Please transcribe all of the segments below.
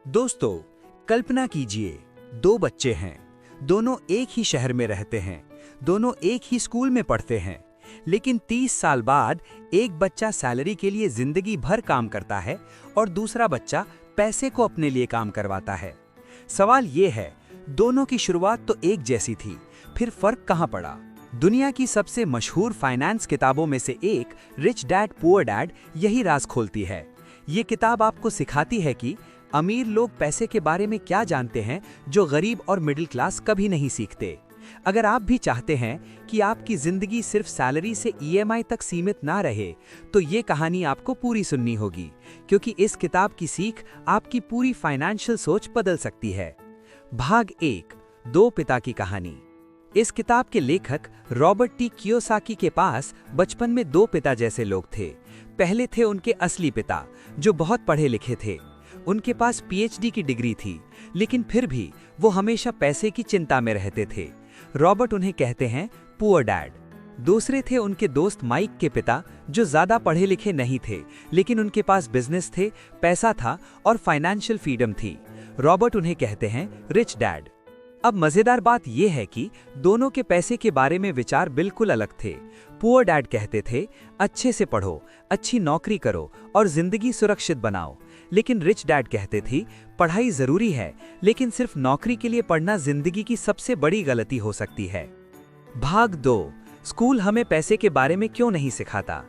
दोस्तों, कल्पना कीजिए, दो बच्चे हैं। दोनों एक ही शहर में रहते हैं, दोनों एक ही स्कूल में पढ़ते हैं। लेकिन 30 साल बाद एक बच्चा सैलरी के लिए जिंदगी भर काम करता है और दूसरा बच्चा पैसे को अपने लिए काम करवाता है। सवाल ये है, दोनों की शुरुआत तो एक जैसी थी, फिर फर्क कहाँ पड़ा? दुनिया की सबसे मशहूर फाइनेंस किताबों में से एक रिच डैड पुअर डैड यही राज खोलती है। ये किताब आपको सिखाती है कि अमीर लोग पैसे के बारे में क्या जानते हैं जो गरीब और मिडिल क्लास कभी नहीं सीखते। अगर आप भी चाहते हैं कि आपकी जिंदगी सिर्फ सैलरी से ईएमआई तक सीमित ना रहे, तो ये कहानी आपको पूरी सुननी होगी, क्योंकि इस किताब की सीख आपकी पूरी फाइनेंशियल सोच बदल सकती है। भाग 1, दो पिता की कहानी। इस किताब के लेखक रॉबर्ट टी कियोसाकी के पास बचपन में दो पिता जैसे लोग थे। पहले थे उनके असली पिता, जो बहुत पढ़े लिखे थे। उनके पास पीएचडी की डिग्री थी, लेकिन फिर भी वो हमेशा पैसे की चिंता में रहते थे। रॉबर्ट उन्हें कहते हैं पुअर डैड। दूसरे थे उनके दोस्त माइक के पिता, जो ज्यादा पढ़े लिखे नहीं थे, लेकिन उनके पास बिजनेस थे, पैसा था और फाइनेंशियल फ्रीडम थी। रॉबर्ट उन्हें कहते हैं रिच डैड। अब मजेदार बात यह है कि दोनों के पैसे के बारे में विचार बिल्कुल अलग थे। पुअर डैड कहते थे, अच्छे से पढ़ो, अच्छी नौकरी करो और जिंदगी सुरक्षित बनाओ। लेकिन रिच डैड कहते थे, पढ़ाई जरूरी है, लेकिन सिर्फ नौकरी के लिए पढ़ना जिंदगी की सबसे बड़ी गलती हो सकती है। भाग 2, स्कूल हमें पैसे के बारे में क्यों नहीं सिखाता।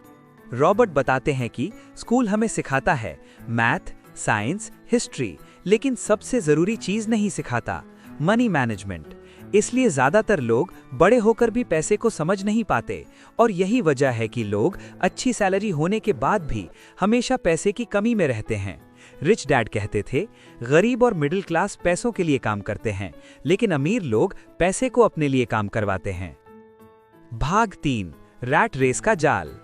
रॉबर्ट बताते हैं कि स्कूल हमें सिखाता है मैथ, साइंस, हिस्ट्री, लेकिन सबसे जरूरी चीज नहीं सिखाता, मनी मैनेजमेंट। इसलिए ज्यादातर लोग बड़े होकर भी पैसे को समझ नहीं पाते, और यही वजह है कि लोग अच्छी सैलरी होने के बाद भी हमेशा पैसे की कमी में रहते हैं। रिच डैड कहते थे, गरीब और मिडिल क्लास पैसों के लिए काम करते हैं, लेकिन अमीर लोग पैसे को अपने लिए काम करवाते हैं। भाग 3, रैट रेस का जाल।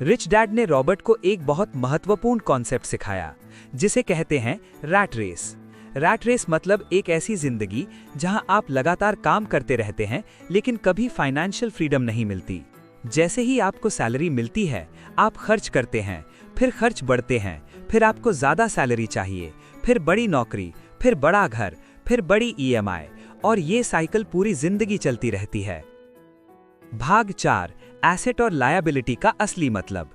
रिच डैड ने रॉबर्ट को एक बहुत महत्वपूर्ण कॉन्सेप्ट सिखाया, जिसे कहते हैं रैट रेस। रैट रेस मतलब एक ऐसी जिंदगी जहां आप लगातार काम करते रहते हैं, लेकिन कभी फाइनेंशियल फ्रीडम नहीं मिलती। जैसे ही आपको सैलरी मिलती है, आप खर्च करते हैं, फिर खर्च बढ़ते हैं, फिर आपको ज्यादा सैलरी चाहिए, फिर बड़ी नौकरी, फिर बड़ा घर, फिर बड़ी ईएमआई, और ये साइकिल पूरी जिंदगी चलती रहती है। भाग 4, एसेट और लायबिलिटी का असली मतलब।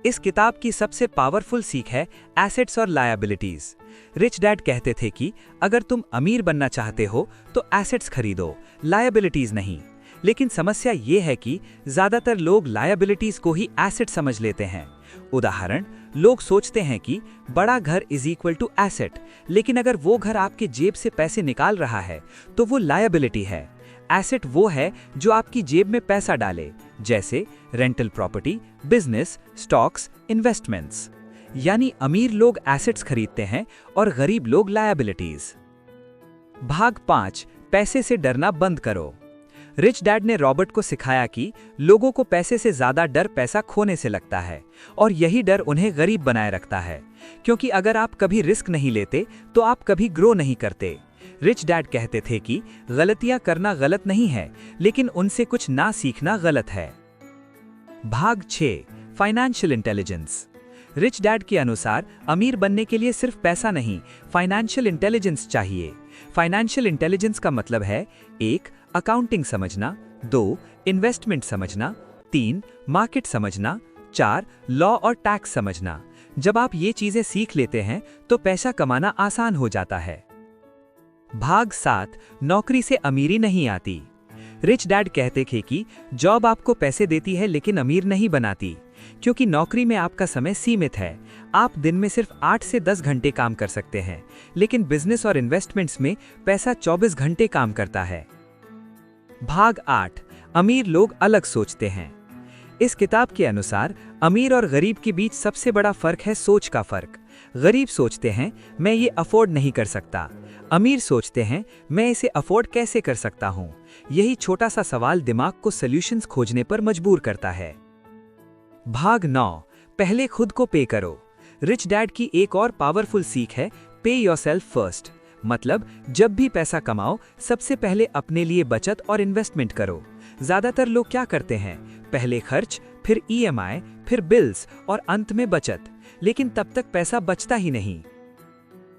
इस किताब की सबसे पावरफुल सीख है एसेट्स और लायबिलिटीज। रिच डैड कहते थे कि अगर तुम अमीर बनना चाहते हो तो एसेट्स खरीदो, लायबिलिटीज नहीं। लेकिन समस्या ये है कि ज्यादातर लोग लायबिलिटीज को ही एसेट समझ लेते हैं। उदाहरण, लोग सोचते हैं कि बड़ा घर इज इक्वल टू एसेट, लेकिन अगर वो घर आपके जेब से पैसे निकाल रहा है तो वो लायबिलिटी है। एसेट वो है जो आपकी जेब में पैसा डाले, जैसे rental property, business, stocks, investments. यानी अमीर लोग एसेट्स खरीदते हैं और गरीब लोग लायबिलिटीज। भाग 5, पैसे से डरना बंद करो। रिच डैड ने रॉबर्ट को सिखाया कि लोगों को पैसे से ज्यादा डर पैसा खोने से लगता है, और यही डर उन्हें गरीब बनाए रखता है। क्योंकि अगर आप कभी रिस्क नहीं लेते तो आप कभी ग्रो नहीं करते। रिच डैड कहते थे कि गलतियां करना गलत नहीं है, लेकिन उनसे कुछ ना सीखना गलत है। भाग 6, फाइनेंशियल इंटेलिजेंस। रिच डैड के अनुसार अमीर बनने के लिए सिर्फ पैसा नहीं, फाइनेंशियल इंटेलिजेंस चाहिए। फाइनेंशियल इंटेलिजेंस का मतलब है 1, अकाउंटिंग समझना, 2, इन्वेस्टमेंट समझना, 3, मार्केट समझना, 4, लॉ और टैक्स समझना। जब आप ये चीजें सीख लेते हैं तो पैसा कमाना आसान हो जाता है। भाग 7, नौकरी से अमीरी नहीं आती। रिच डैड कहते थे कि जॉब आपको पैसे देती है लेकिन अमीर नहीं बनाती, क्योंकि नौकरी में आपका समय सीमित है। आप दिन में सिर्फ 8 से 10 घंटे काम कर सकते हैं, लेकिन बिजनेस और इन्वेस्टमेंट्स में पैसा 24 घंटे काम करता है। भाग 8, अमीर लोग अलग सोचते हैं। इस किताब के अनुसार अमीर और गरीब के बीच सबसे बड़ा फर्क है सोच का फर्क। गरीब सोचते हैं, मैं ये अफोर्ड नहीं कर सकता। अमीर सोचते हैं, मैं इसे अफोर्ड कैसे कर सकता हूँ। यही छोटा सा सवाल दिमाग को सॉल्यूशंस खोजने पर मजबूर करता है। भाग 9, पहले खुद को पे करो। रिच डैड की एक और पावरफुल सीख है पे योरसेल्फ फर्स्ट। मतलब जब भी पैसा कमाओ, सबसे पहले अपने लिए बचत और इन्वेस्टमेंट करो। ज्यादातर लोग क्या करते हैं, पहले खर्च, फिर ईएमआई, फिर बिल्स और अंत में बचत, लेकिन तब तक पैसा बचता ही नहीं।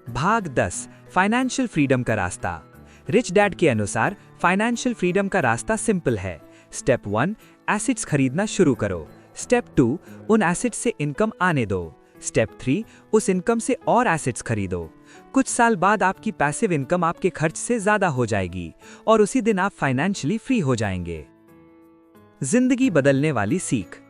भाग 10 फाइनेंशियल फ्रीडम का रास्ता। रिच डैड के अनुसार फाइनेंशियल फ्रीडम का रास्ता सिंपल है। स्टेप 1, एसेट्स खरीदना शुरू करो। स्टेप 2, उन एसेट्स से इनकम आने दो। स्टेप 3, उस इनकम से और एसेट्स खरीदो। कुछ साल बाद आपकी पैसिव इनकम आपके खर्च से ज्यादा हो जाएगी और उसी दिन आप फाइनेंशियली फ्री हो जाएंगे। जिंदगी बदलने वाली सीख।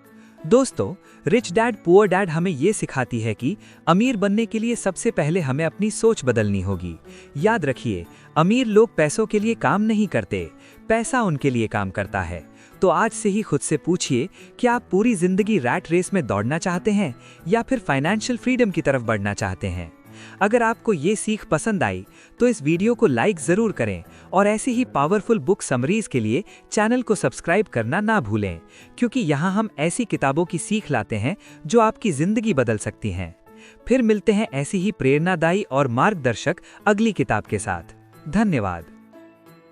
दोस्तों, रिच डैड पुअर डैड हमें ये सिखाती है कि अमीर बनने के लिए सबसे पहले हमें अपनी सोच बदलनी होगी। याद रखिए, अमीर लोग पैसों के लिए काम नहीं करते, पैसा उनके लिए काम करता है। तो आज से ही खुद से पूछिए कि आप पूरी जिंदगी रैट रेस में दौड़ना चाहते हैं या फिर फाइनेंशियल फ्रीडम की तरफ बढ़ना चाहते हैं। अगर आपको ये सीख पसंद आई तो इस वीडियो को लाइक जरूर करें और ऐसी ही पावरफुल बुक समरीज के लिए चैनल को सब्सक्राइब करना ना भूलें, क्योंकि यहाँ हम ऐसी किताबों की सीख लाते हैं जो आपकी जिंदगी बदल सकती हैं। फिर मिलते हैं ऐसी ही प्रेरणादायी और मार्गदर्शक अगली किताब के साथ। धन्यवाद।